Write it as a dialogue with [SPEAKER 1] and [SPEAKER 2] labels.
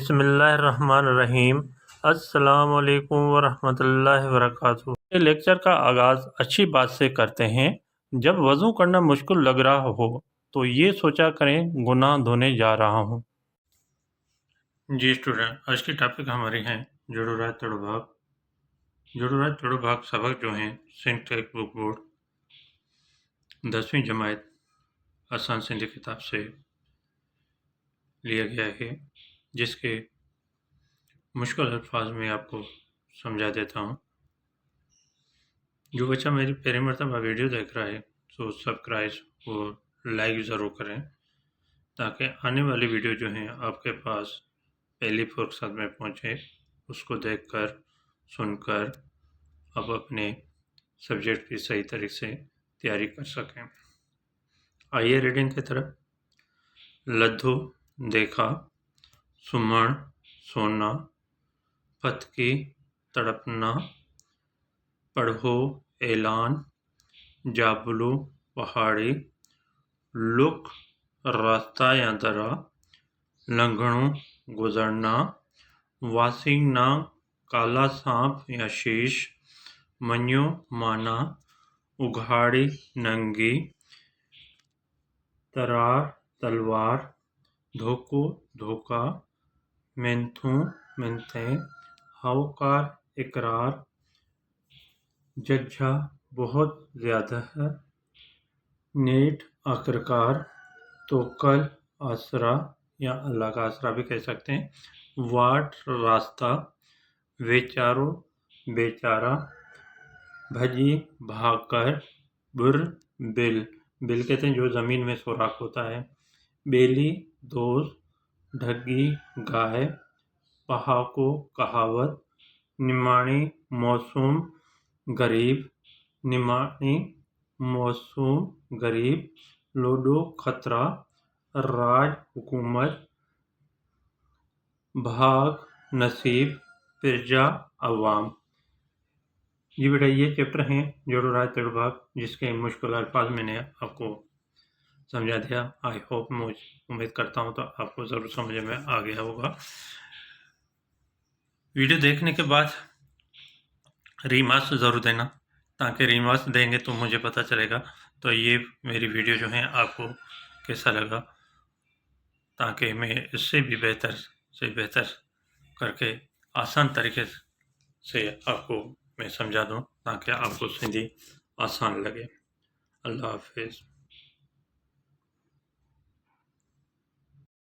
[SPEAKER 1] بسم اللہ الرحمن الرحیم۔ السلام علیکم ورحمۃ اللہ وبرکاتہ۔ یہ لیکچر کا آغاز اچھی بات سے کرتے ہیں۔ جب وضو کرنا مشکل لگ رہا ہو تو یہ سوچا کریں گناہ دھونے جا رہا ہوں۔ جی اسٹوڈنٹ، آج کی ٹاپک ہماری ہیں جوڑو رائے تڑو بھاگ۔ جوڑو رائے تڑو بھاگ سبق جو ہیں سندھ ٹیکسٹ بک بورڈ 10ویں جماعت آسان سندھی کتاب سے لیا گیا ہے، جس کے مشکل الفاظ میں آپ کو سمجھا دیتا ہوں۔ جو بچہ میری پہلی مرتبہ ویڈیو دیکھ رہا ہے تو سبسکرائب اور لائک ضرور کریں، تاکہ آنے والی ویڈیو جو ہیں آپ کے پاس پہلی فرصت میں پہنچے۔ اس کو دیکھ کر سن کر آپ اپنے سبجیکٹ کی صحیح طریقے سے تیاری کر سکیں۔ آئیے ریڈنگ کی طرف۔ لدھو دیکھا، سمن سونا، پتکی تڑپنا، پڑھو اعلان، جابلو پہاڑی، لک راستہ یا درا، لنگھنو گزرنا، واسنگ نا کالا سانپ یا شیش، منیو مانا، اگھاڑی ننگی، ترار تلوار، دھوکو دھوکا، مینتھوں منتیں، ہاؤکار اقرار، ججھا بہت زیادہ ہے، نیٹ آخرکار، توکل آسرا یا اللہ کا آسرا بھی کہہ سکتے ہیں، واٹ راستہ، ویچارو بیچارہ، بھجی بھاگ کر، بر بل، بل کہتے ہیں جو زمین میں سوراخ ہوتا ہے، بیلی دوست، ڈھگی گائے، پہاکو کہاوت، نماڑی موسم غریب، نماڑی موسم غریب، لوڈو خطرہ، راج حکومت، بھاگ نصیب، پرجا عوام۔ جی بیٹا، یہ چیپٹر ہیں جوڑو رائے تڑو بھاگ، جس کے مشکل الفاظ میں نے آپ کو سمجھا دیا۔ آئی ہوپ، امید کرتا ہوں تو آپ کو ضرور سمجھ میں آ گیا ہوگا۔ ویڈیو دیکھنے کے بعد ریمارکس ضرور دینا، تاکہ ریمارکس دیں گے تو مجھے پتہ چلے گا تو یہ میری ویڈیو جو ہیں آپ کو کیسا لگا، تاکہ میں اس سے بھی بہتر سے بہتر کر کے آسان طریقے سے آپ کو میں سمجھا دوں، تاکہ آپ کو سندھی آسان لگے۔ اللہ حافظ۔